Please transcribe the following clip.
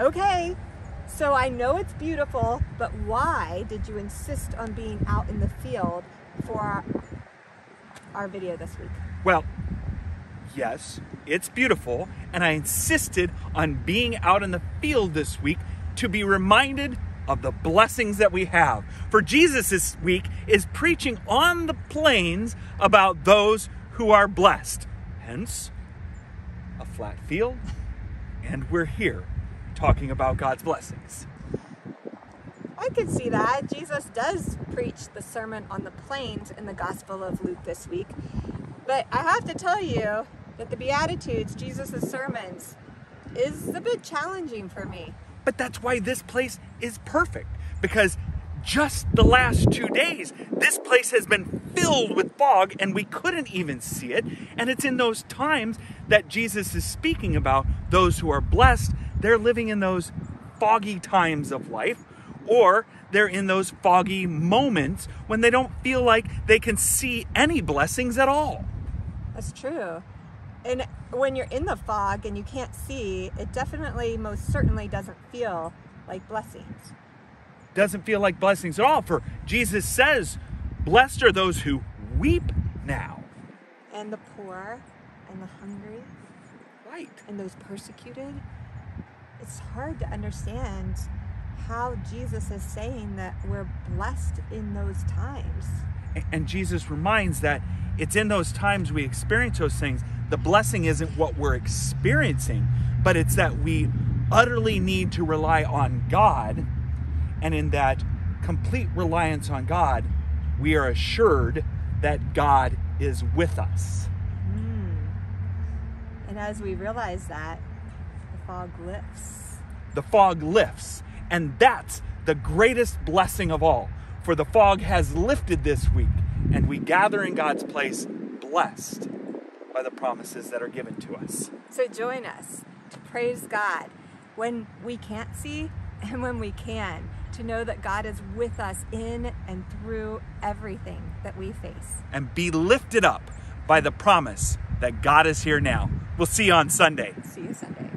Okay, so I know it's beautiful, but why did you insist on being out in the field for our video this week? Well, yes, it's beautiful, and I insisted on being out in the field this week to be reminded of the blessings that we have. For Jesus this week is preaching on the plains about those who are blessed. Hence, a flat field, and we're here talking about God's blessings. I can see that. Jesus does preach the Sermon on the Plains in the Gospel of Luke this week. But I have to tell you that the Beatitudes, Jesus' sermons, is a bit challenging for me. But that's why this place is perfect, because just the last 2 days, this place has been filled with fog and we couldn't even see it. And it's in those times that Jesus is speaking about those who are blessed. They're living in those foggy times of life, or they're in those foggy moments when they don't feel like they can see any blessings at all. That's true. And when you're in the fog and you can't see, it definitely, most certainly doesn't feel like blessings. Doesn't feel like blessings at all. For Jesus says, blessed are those who weep now. And the poor and the hungry. Right. And those persecuted. It's hard to understand how Jesus is saying that we're blessed in those times. And Jesus reminds that it's in those times we experience those things. The blessing isn't what we're experiencing, but it's that we utterly need to rely on God. And in that complete reliance on God, we are assured that God is with us. And as we realize that, the fog lifts. The fog lifts. And that's the greatest blessing of all. For the fog has lifted this week, and we gather in God's place blessed by the promises that are given to us. So join us to praise God when we can't see and when we can, to know that God is with us in and through everything that we face. And be lifted up by the promise that God is here now. We'll see you on Sunday. See you Sunday.